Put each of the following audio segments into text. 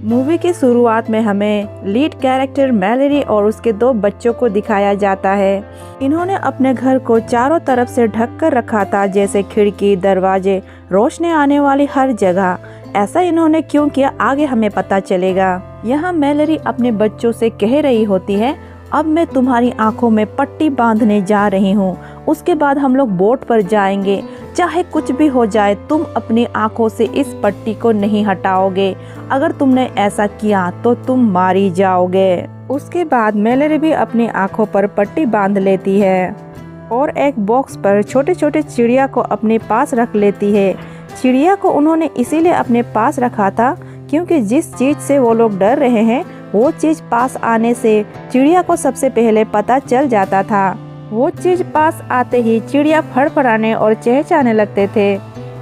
Movie की शुरुआत में हमें लीड कैरेक्टर मैलेरी और उसके 2 बच्चों को दिखाया जाता है। इन्होंने अपने घर को चारों तरफ से ढक कर रखा था, जैसे खिड़की, दरवाजे, रोशनी आने वाली हर जगह। ऐसा इन्होंने क्यों किया, आगे हमें पता चलेगा। यहाँ मैलेरी अपने बच्चों से कह रही होती है, अब मैं तुम्हारी आंखों में पट्टी बांधने जा रही हूँ। उसके बाद हम लोग बोट पर जाएंगे। चाहे कुछ भी हो जाए, तुम अपनी आंखों से इस पट्टी को नहीं हटाओगे। अगर तुमने ऐसा किया तो तुम मारी जाओगे। उसके बाद मैलेरी भी अपनी आंखों पर पट्टी बांध लेती है और एक बॉक्स पर छोटे छोटे चिड़िया को अपने पास रख लेती है। चिड़िया को उन्होंने इसीलिए अपने पास रखा था क्योंकि जिस चीज से वो लोग डर रहे हैं वो चीज पास आने से चिड़िया को सबसे पहले पता चल जाता था। वो चीज पास आते ही चिड़िया फड़फड़ाने और चहचहाने लगते थे।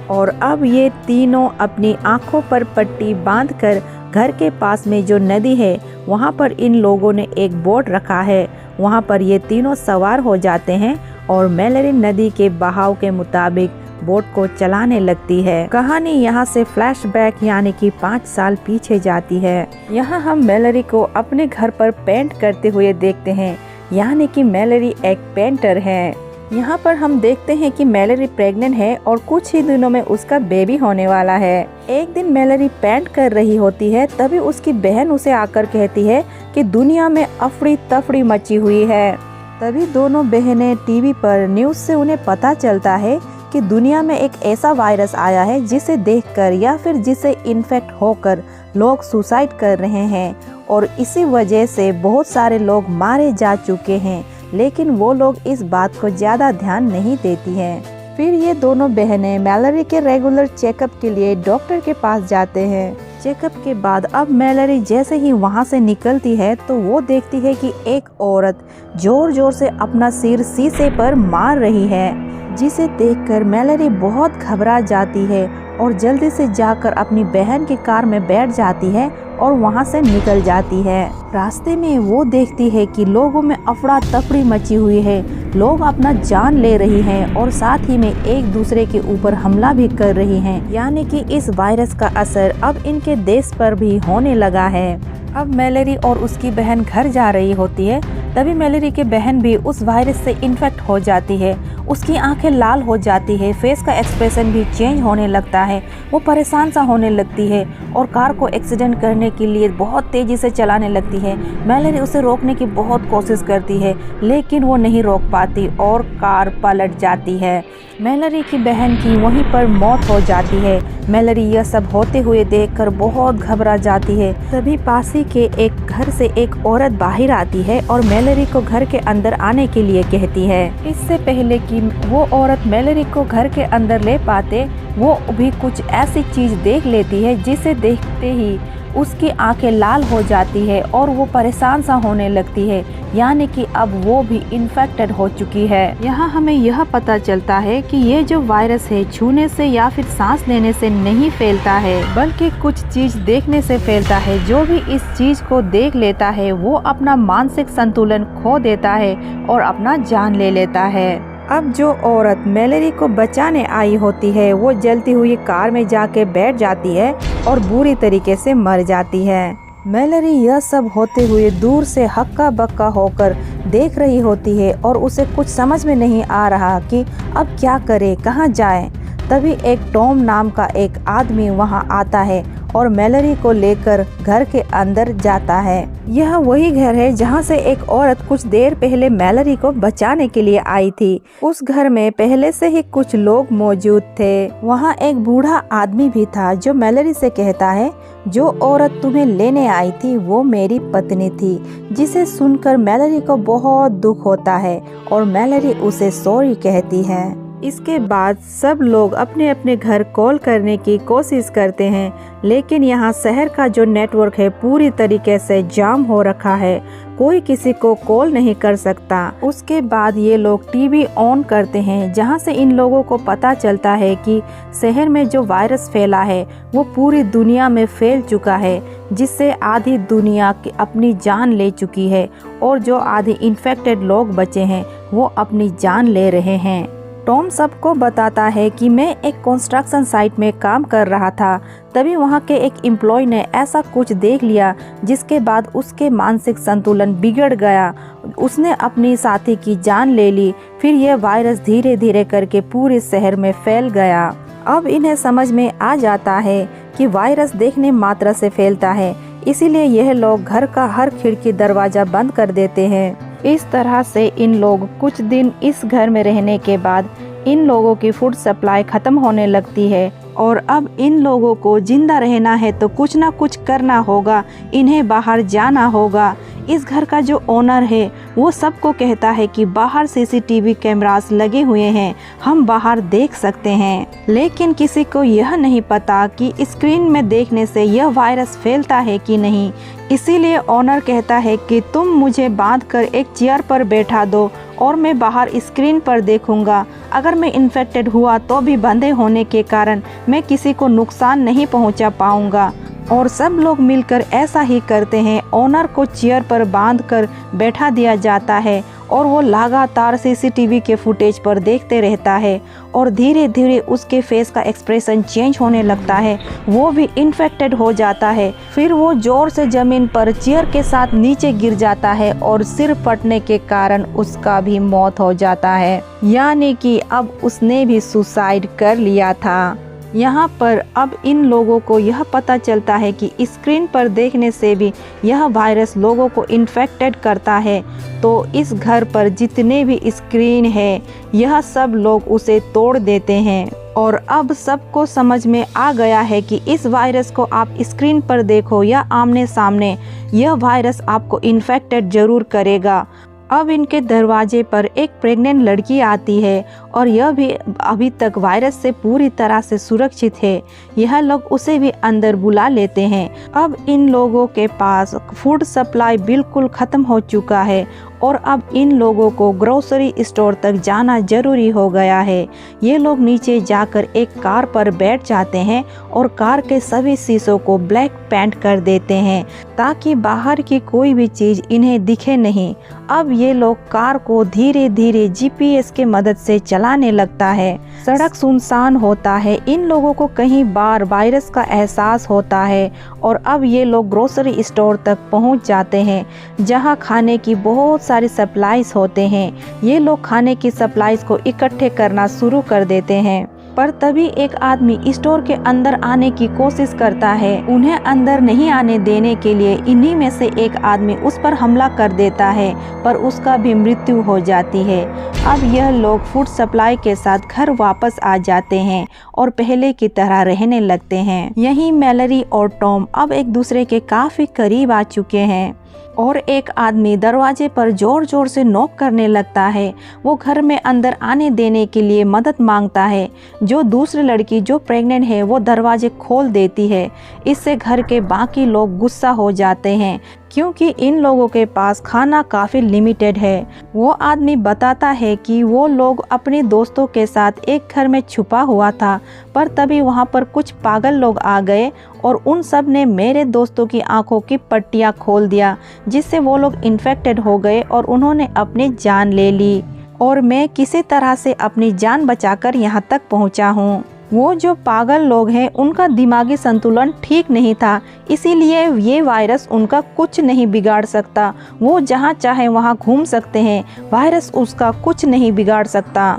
और अब ये तीनों अपनी आंखों पर पट्टी बांधकर घर के पास में जो नदी है वहाँ पर इन लोगों ने एक बोट रखा है। वहाँ पर ये तीनों सवार हो जाते हैं और मैलेरी नदी के बहाव के मुताबिक बोट को चलाने लगती है। कहानी यहाँ से फ्लैशबैक यानी कि 5 साल पीछे जाती है। यहाँ हम मैलेरी को अपने घर पर पेंट करते हुए देखते हैं, यानी कि मैलेरी एक पेंटर है। यहाँ पर हम देखते हैं कि मैलेरी प्रेग्नेंट है और कुछ ही दिनों में उसका बेबी होने वाला है। एक दिन मैलेरी पेंट कर रही होती है, तभी उसकी बहन उसे आकर कहती है कि दुनिया में अफड़ी तफड़ी मची हुई है। तभी दोनों बहनें टीवी पर न्यूज़ से उन्हें पता चलता है कि दुनिया में एक ऐसा वायरस आया है जिसे देखकर या फिर जिसे इन्फेक्ट होकर लोग सुसाइड कर रहे हैं और इसी वजह से बहुत सारे लोग मारे जा चुके हैं, लेकिन वो लोग इस बात को ज़्यादा ध्यान नहीं देती हैं। फिर ये दोनों बहनें मैलेरी के रेगुलर चेकअप के लिए डॉक्टर के पास जाते हैं। चेकअप के बाद अब मैलेरी जैसे ही वहाँ से निकलती है तो वो देखती है कि एक औरत जोर जोर से अपना सिर शीशे पर मार रही है, जिसे देखकर मैलेरी बहुत घबरा जाती है और जल्दी से जाकर अपनी बहन की कार में बैठ जाती है और वहां से निकल जाती है। रास्ते में वो देखती है कि लोगों में अफड़ा तफड़ी मची हुई है, लोग अपना जान ले रही हैं और साथ ही में एक दूसरे के ऊपर हमला भी कर रही हैं, यानी कि इस वायरस का असर अब इनके देश पर भी होने लगा है। अब मैलेरी और उसकी बहन घर जा रही होती है, तभी मैलेरी की बहन भी उस वायरस से इन्फेक्ट हो जाती है। उसकी आंखें लाल हो जाती है, फेस का एक्सप्रेशन भी चेंज होने लगता है। वो परेशान सा होने लगती है और कार को एक्सीडेंट करने के लिए बहुत तेज़ी से चलाने लगती है। मैलेरी उसे रोकने की बहुत कोशिश करती है, लेकिन वो नहीं रोक पाती और कार पलट जाती है। मैलेरी की बहन की वहीं पर मौत हो जाती है। मैलेरी यह सब होते हुए देखकर बहुत घबरा जाती है। तभी पास ही के एक घर से एक औरत बाहर आती है और मैलेरी को घर के अंदर आने के लिए कहती है। इससे पहले कि वो औरत मैलेरी को घर के अंदर ले पाते, वो भी कुछ ऐसी चीज देख लेती है जिसे देखते ही उसकी आंखें लाल हो जाती है और वो परेशान सा होने लगती है, यानी कि अब वो भी इन्फेक्टेड हो चुकी है। यहाँ हमें यह पता चलता है कि ये जो वायरस है छूने से या फिर सांस लेने से नहीं फैलता है, बल्कि कुछ चीज देखने से फैलता है। जो भी इस चीज को देख लेता है वो अपना मानसिक संतुलन खो देता है और अपना जान ले लेता है। अब जो औरत मैलेरी को बचाने आई होती है वो जलती हुई कार में जाके बैठ जाती है और बुरी तरीके से मर जाती है। मैलेरी यह सब होते हुए दूर से हक्का बक्का होकर देख रही होती है और उसे कुछ समझ में नहीं आ रहा कि अब क्या करे, कहाँ जाए। तभी एक टॉम नाम का एक आदमी वहाँ आता है और मैलेरी को लेकर घर के अंदर जाता है। यह वही घर है जहाँ से एक औरत कुछ देर पहले मैलेरी को बचाने के लिए आई थी। उस घर में पहले से ही कुछ लोग मौजूद थे। वहाँ एक बूढ़ा आदमी भी था जो मैलेरी से कहता है, जो औरत तुम्हें लेने आई थी वो मेरी पत्नी थी। जिसे सुनकर मैलेरी को बहुत दुख होता है और मैलेरी उसे सॉरी कहती है। इसके बाद सब लोग अपने अपने घर कॉल करने की कोशिश करते हैं, लेकिन यहाँ शहर का जो नेटवर्क है पूरी तरीके से जाम हो रखा है, कोई किसी को कॉल नहीं कर सकता। उसके बाद ये लोग टीवी ऑन करते हैं, जहाँ से इन लोगों को पता चलता है कि शहर में जो वायरस फैला है वो पूरी दुनिया में फैल चुका है, जिससे आधी दुनिया की अपनी जान ले चुकी है और जो आधे इन्फेक्टेड लोग बचे हैं वो अपनी जान ले रहे हैं। टॉम सबको बताता है कि मैं एक कंस्ट्रक्शन साइट में काम कर रहा था, तभी वहाँ के एक एम्प्लॉय ने ऐसा कुछ देख लिया जिसके बाद उसके मानसिक संतुलन बिगड़ गया। उसने अपनी साथी की जान ले ली। फिर यह वायरस धीरे धीरे करके पूरे शहर में फैल गया। अब इन्हें समझ में आ जाता है कि वायरस देखने मात्र से फैलता है, इसीलिए यह लोग घर का हर खिड़की दरवाजा बंद कर देते हैं। इस तरह से इन लोग कुछ दिन इस घर में रहने के बाद इन लोगों की फूड सप्लाई खत्म होने लगती है और अब इन लोगों को जिंदा रहना है तो कुछ ना कुछ करना होगा, इन्हें बाहर जाना होगा। इस घर का जो ओनर है वो सबको कहता है कि बाहर सीसीटीवी कैमरास लगे हुए हैं, हम बाहर देख सकते हैं। लेकिन किसी को यह नहीं पता कि स्क्रीन में देखने से यह वायरस फैलता है कि नहीं। इसीलिए ओनर कहता है कि तुम मुझे बांधकर एक चेयर पर बैठा दो और मैं बाहर स्क्रीन पर देखूंगा। अगर मैं इन्फेक्टेड हुआ तो भी बंधे होने के कारण मैं किसी को नुकसान नहीं पहुंचा पाऊंगा। और सब लोग मिलकर ऐसा ही करते हैं। ओनर को चेयर पर बांधकर बैठा दिया जाता है और वो लगातार सीसीटीवी के फुटेज पर देखते रहता है और धीरे धीरे उसके फेस का एक्सप्रेशन चेंज होने लगता है, वो भी इन्फेक्टेड हो जाता है। फिर वो जोर से जमीन पर चेयर के साथ नीचे गिर जाता है और सिर फटने के कारण उसका भी मौत हो जाता है, यानी कि अब उसने भी सुसाइड कर लिया था। यहाँ पर अब इन लोगों को यह पता चलता है कि स्क्रीन पर देखने से भी यह वायरस लोगों को इन्फेक्टेड करता है। तो इस घर पर जितने भी स्क्रीन है यह सब लोग उसे तोड़ देते हैं और अब सबको समझ में आ गया है कि इस वायरस को आप स्क्रीन पर देखो या आमने सामने, यह वायरस आपको इन्फेक्टेड जरूर करेगा। अब इनके दरवाजे पर एक प्रेग्नेंट लड़की आती है और यह भी अभी तक वायरस से पूरी तरह से सुरक्षित है। यह लोग उसे भी अंदर बुला लेते हैं। अब इन लोगों के पास फूड सप्लाई बिल्कुल ख़त्म हो चुका है और अब इन लोगों को ग्रोसरी स्टोर तक जाना जरूरी हो गया है। ये लोग नीचे जाकर एक कार पर बैठ जाते हैं और कार के सभी शीशों को ब्लैक पेंट कर देते हैं ताकि बाहर की कोई भी चीज़ इन्हें दिखे नहीं। अब ये लोग कार को धीरे धीरे जीपीएस के मदद से चलाने लगता है। सड़क सुनसान होता है। इन लोगों को कहीं बार वायरस का एहसास होता है और अब ये लोग ग्रोसरी स्टोर तक पहुंच जाते हैं जहां खाने की बहुत सारी सप्लाईज होते हैं। ये लोग खाने की सप्लाईज को इकट्ठे करना शुरू कर देते हैं, पर तभी एक आदमी स्टोर के अंदर आने की कोशिश करता है। उन्हें अंदर नहीं आने देने के लिए इन्हीं में से एक आदमी उस पर हमला कर देता है, पर उसका भी मृत्यु हो जाती है। अब यह लोग फूड सप्लाई के साथ घर वापस आ जाते हैं और पहले की तरह रहने लगते हैं। यहीं मैलरी और टॉम अब एक दूसरे के काफी करीब आ चुके हैं और एक आदमी दरवाजे पर जोर जोर से नॉक करने लगता है। वो घर में अंदर आने देने के लिए मदद मांगता है। जो दूसरी लड़की जो प्रेग्नेंट है वो दरवाजे खोल देती है। इससे घर के बाकी लोग गुस्सा हो जाते हैं क्योंकि इन लोगों के पास खाना काफ़ी लिमिटेड है। वो आदमी बताता है कि वो लोग अपने दोस्तों के साथ एक घर में छुपा हुआ था, पर तभी वहाँ पर कुछ पागल लोग आ गए और उन सब ने मेरे दोस्तों की आंखों की पट्टियाँ खोल दिया, जिससे वो लोग इन्फेक्टेड हो गए और उन्होंने अपनी जान ले ली और मैं किसी तरह से अपनी जान बचाकर यहाँ तक पहुँचा हूँ। वो जो पागल लोग हैं उनका दिमागी संतुलन ठीक नहीं था, इसीलिए ये वायरस उनका कुछ नहीं बिगाड़ सकता। वो जहाँ चाहे वहाँ घूम सकते हैं, वायरस उसका कुछ नहीं बिगाड़ सकता।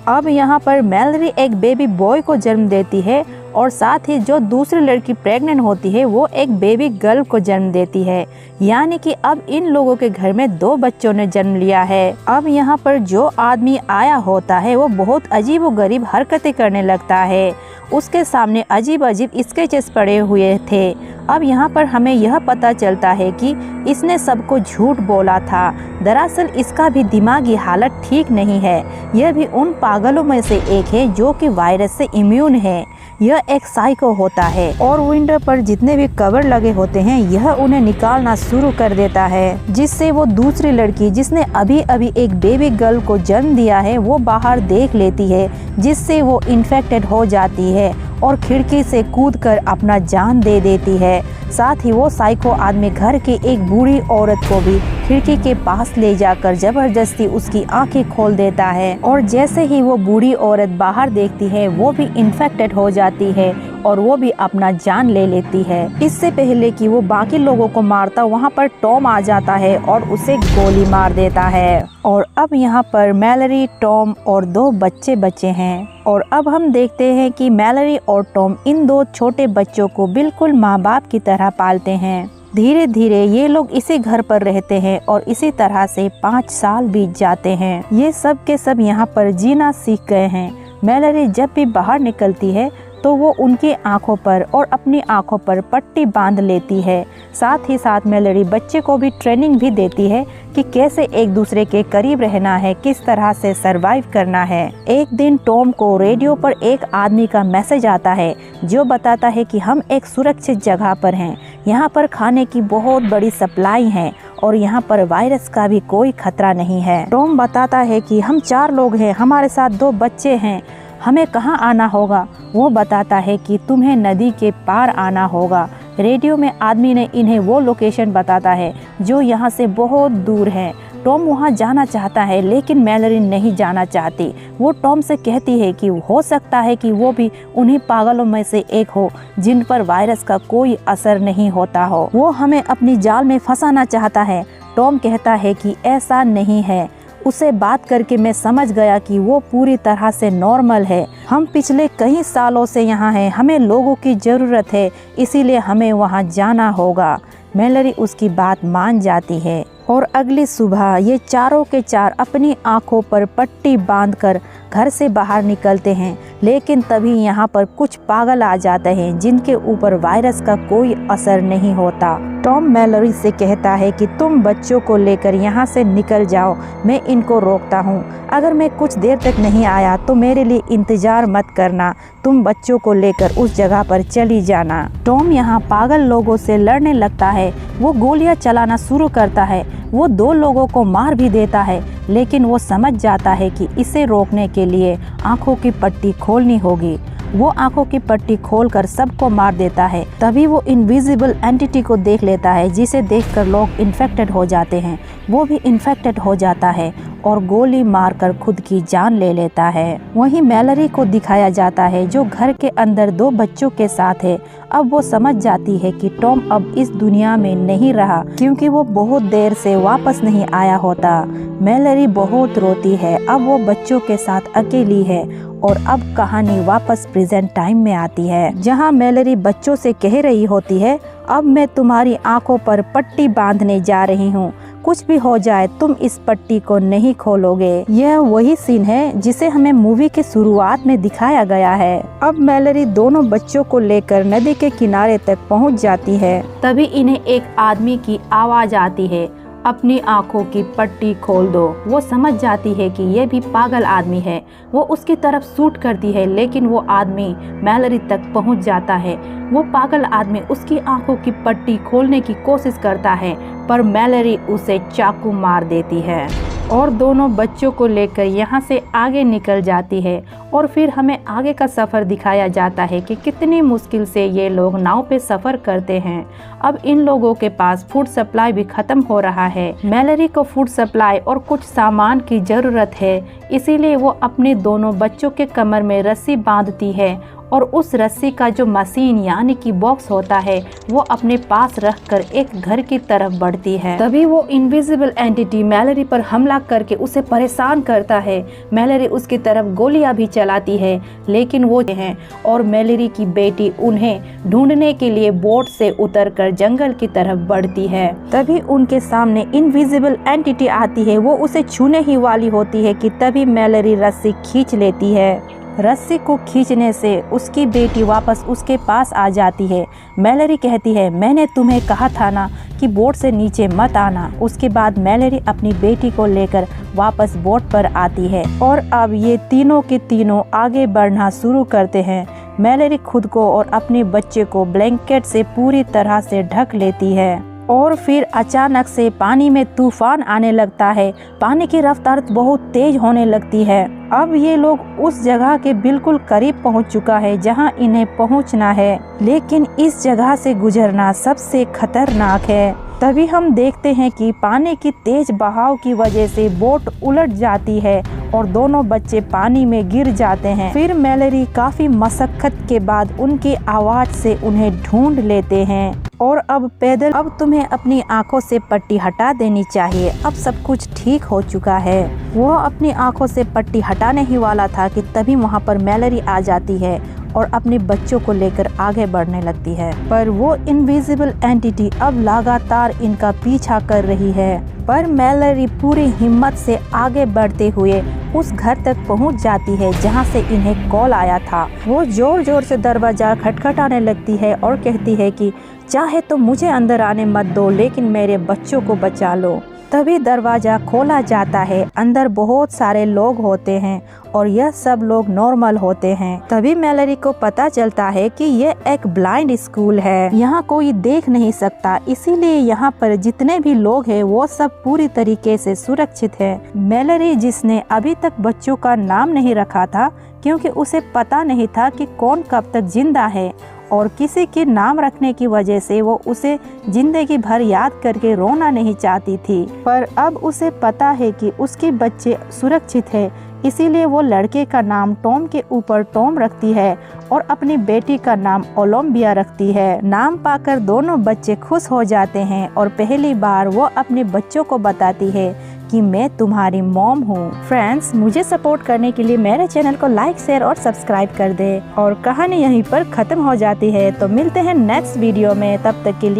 अब यहाँ पर मैलरी एक बेबी बॉय को जन्म देती है और साथ ही जो दूसरी लड़की प्रेग्नेंट होती है वो एक बेबी गर्ल को जन्म देती है, यानी कि अब इन लोगों के घर में 2 बच्चों ने जन्म लिया है। अब यहाँ पर जो आदमी आया होता है वो बहुत अजीब व गरीब हरकतें करने लगता है। उसके सामने अजीब अजीब स्केचेस पड़े हुए थे। अब यहाँ पर हमें यह पता चलता है कि इसने सबको झूठ बोला था। दरअसल इसका भी दिमागी हालत ठीक नहीं है। यह भी उन पागलों में से एक है जो कि वायरस से इम्यून है। यह एक साइको होता है और विंडो पर जितने भी कवर लगे होते हैं यह उन्हें निकालना शुरू कर देता है, जिससे वो दूसरी लड़की जिसने अभी अभी एक बेबी गर्ल को जन्म दिया है वो बाहर देख लेती है, जिससे वो इन्फेक्टेड हो जाती है और खिड़की से कूदकर अपना जान दे देती है। साथ ही वो साइको आदमी घर की एक बूढ़ी औरत को भी खिड़की के पास ले जाकर जबरदस्ती उसकी आंखें खोल देता है और जैसे ही वो बूढ़ी औरत बाहर देखती है वो भी इन्फेक्टेड हो जाती है और वो भी अपना जान ले लेती है। इससे पहले कि वो बाकी लोगों को मारता, वहाँ पर टॉम आ जाता है और उसे गोली मार देता है। और अब यहाँ पर मैलरी, टॉम और 2 बच्चे बचे हैं। और अब हम देखते हैं कि मैलरी और टॉम इन 2 छोटे बच्चों को बिल्कुल माँ बाप की तरह पालते हैं। धीरे धीरे ये लोग इसी घर पर रहते हैं और इसी तरह से 5 साल बीत जाते हैं। ये सब के सब यहाँ पर जीना सीख गए हैं। मैलरी जब भी बाहर निकलती है तो वो उनकी आंखों पर और अपनी आंखों पर पट्टी बांध लेती है। साथ ही साथ मैलरी बच्चे को भी ट्रेनिंग भी देती है कि कैसे एक दूसरे के करीब रहना है, किस तरह से सरवाइव करना है। एक दिन टॉम को रेडियो पर एक आदमी का मैसेज आता है जो बताता है कि हम एक सुरक्षित जगह पर हैं। यहाँ पर खाने की बहुत बड़ी सप्लाई है और यहाँ पर वायरस का भी कोई खतरा नहीं है। टॉम बताता है कि हम 4 लोग हैं, हमारे साथ 2 बच्चे हैं, हमें कहाँ आना होगा। वो बताता है कि तुम्हें नदी के पार आना होगा। रेडियो में आदमी ने इन्हें वो लोकेशन बताता है जो यहाँ से बहुत दूर है। टॉम वहाँ जाना चाहता है लेकिन मैलरी नहीं जाना चाहती। वो टॉम से कहती है कि हो सकता है कि वो भी उन्हीं पागलों में से एक हो जिन पर वायरस का कोई असर नहीं होता हो। वो हमें अपनी जाल में फंसाना चाहता है। टॉम कहता है कि ऐसा नहीं है। उसे बात करके मैं समझ गया कि वो पूरी तरह से नॉर्मल है। हम पिछले कई सालों से यहाँ हैं, हमें लोगों की ज़रूरत है, इसीलिए हमें वहाँ जाना होगा। मैलरी उसकी बात मान जाती है और अगली सुबह ये चारों के चार अपनी आंखों पर पट्टी बांधकर घर से बाहर निकलते हैं। लेकिन तभी यहाँ पर कुछ पागल आ जाते हैं जिनके ऊपर वायरस का कोई असर नहीं होता। टॉम मैलरी से कहता है कि तुम बच्चों को लेकर यहाँ से निकल जाओ, मैं इनको रोकता हूँ। अगर मैं कुछ देर तक नहीं आया तो मेरे लिए इंतजार मत करना, तुम बच्चों को लेकर उस जगह पर चली जाना। टॉम यहाँ पागल लोगों से लड़ने लगता है। वो गोलियां चलाना शुरू करता है। वो 2 लोगों को मार भी देता है, लेकिन वो समझ जाता है कि इसे रोकने के लिए आंखों की पट्टी खोलनी होगी। वो आंखों की पट्टी खोलकर सबको मार देता है। तभी वो इनविजिबल एंटिटी को देख लेता है जिसे देखकर लोग इन्फेक्टेड हो जाते हैं। वो भी इन्फेक्टेड हो जाता है और गोली मारकर खुद की जान ले लेता है। वहीं मैलरी को दिखाया जाता है जो घर के अंदर 2 बच्चों के साथ है। अब वो समझ जाती है कि टॉम अब इस दुनिया में नहीं रहा क्योंकि वो बहुत देर से वापस नहीं आया होता। मैलरी बहुत रोती है। अब वो बच्चों के साथ अकेली है और अब कहानी वापस प्रेजेंट टाइम में आती है जहां मैलरी बच्चों से कह रही होती है, अब मैं तुम्हारी आंखों पर पट्टी बांधने जा रही हूँ, कुछ भी हो जाए तुम इस पट्टी को नहीं खोलोगे। यह वही सीन है जिसे हमें मूवी के शुरुआत में दिखाया गया है। अब मैलरी दोनों बच्चों को लेकर नदी के किनारे तक पहुँच जाती है। तभी इन्हें एक आदमी की आवाज आती है, अपनी आंखों की पट्टी खोल दो। वो समझ जाती है कि यह भी पागल आदमी है। वो उसकी तरफ शूट करती है लेकिन वो आदमी मैलरी तक पहुंच जाता है। वो पागल आदमी उसकी आंखों की पट्टी खोलने की कोशिश करता है पर मैलरी उसे चाकू मार देती है और दोनों बच्चों को लेकर यहाँ से आगे निकल जाती है। और फिर हमें आगे का सफ़र दिखाया जाता है कि कितनी मुश्किल से ये लोग नाव पे सफ़र करते हैं। अब इन लोगों के पास फूड सप्लाई भी ख़त्म हो रहा है। मैलरी को फूड सप्लाई और कुछ सामान की ज़रूरत है, इसीलिए वो अपने दोनों बच्चों के कमर में रस्सी बांधती है और उस रस्सी का जो मशीन यानी कि बॉक्स होता है वो अपने पास रखकर एक घर की तरफ बढ़ती है। तभी वो इनविजिबल एंटिटी मैलरी पर हमला करके उसे परेशान करता है। मैलरी उसकी तरफ गोलियां भी चलाती है लेकिन वो हैं और मैलरी की बेटी उन्हें ढूंढने के लिए बोट से उतरकर जंगल की तरफ बढ़ती है। तभी उनके सामने इनविजिबल एंटिटी आती है। वो उसे छूने ही वाली होती है कि तभी मैलरी रस्सी खींच लेती है। रस्सी को खींचने से उसकी बेटी वापस उसके पास आ जाती है। मैलरी कहती है, मैंने तुम्हें कहा था ना कि बोट से नीचे मत आना। उसके बाद मैलरी अपनी बेटी को लेकर वापस बोट पर आती है और अब ये तीनों के तीनों आगे बढ़ना शुरू करते हैं। मैलरी खुद को और अपने बच्चे को ब्लैंकेट से पूरी तरह से ढक लेती है। और फिर अचानक से पानी में तूफान आने लगता है। पानी की रफ्तार बहुत तेज होने लगती है। अब ये लोग उस जगह के बिल्कुल करीब पहुंच चुका है जहां इन्हें पहुंचना है, लेकिन इस जगह से गुजरना सबसे खतरनाक है। तभी हम देखते हैं कि पानी की तेज बहाव की वजह से बोट उलट जाती है और दोनों बच्चे पानी में गिर जाते हैं। फिर मैलेरी काफी मशक्कत के बाद उनकी आवाज से उन्हें ढूंढ लेते हैं और अब पैदल। अब तुम्हें अपनी आंखों से पट्टी हटा देनी चाहिए, अब सब कुछ ठीक हो चुका है। वो अपनी आंखों से पट्टी हटाने ही वाला था कि तभी वहाँ पर मैलेरी आ जाती है और अपने बच्चों को लेकर आगे बढ़ने लगती है। पर वो इनविजिबल एंटिटी अब लगातार इनका पीछा कर रही है। पर मैलेरी पूरी हिम्मत से आगे बढ़ते हुए उस घर तक पहुंच जाती है जहां से इन्हें कॉल आया था। वो जोर जोर से दरवाजा खटखटाने लगती है और कहती है कि चाहे तो मुझे अंदर आने मत दो, लेकिन मेरे बच्चों को बचा लो। तभी दरवाजा खोला जाता है। अंदर बहुत सारे लोग होते हैं और यह सब लोग नॉर्मल होते हैं। तभी मैलेरी को पता चलता है कि ये एक ब्लाइंड स्कूल है, यहाँ कोई देख नहीं सकता, इसीलिए यहाँ पर जितने भी लोग हैं वो सब पूरी तरीके से सुरक्षित है। मैलेरी, जिसने अभी तक बच्चों का नाम नहीं रखा था क्योंकि उसे पता नहीं था कि कौन कब तक जिंदा है, और किसी के नाम रखने की वजह से वो उसे जिंदगी भर याद करके रोना नहीं चाहती थी। पर अब उसे पता है कि उसके बच्चे सुरक्षित है, इसीलिए वो लड़के का नाम टॉम के ऊपर टॉम रखती है और अपनी बेटी का नाम ओलंबिया रखती है। नाम पाकर दोनों बच्चे खुश हो जाते हैं और पहली बार वो अपने बच्चों को बताती है कि मैं तुम्हारी मॉम हूँ। फ्रेंड्स, मुझे सपोर्ट करने के लिए मेरे चैनल को लाइक, शेयर और सब्सक्राइब कर दे। और कहानी यहीं पर खत्म हो जाती है। तो मिलते हैं नेक्स्ट वीडियो में, तब तक के लिए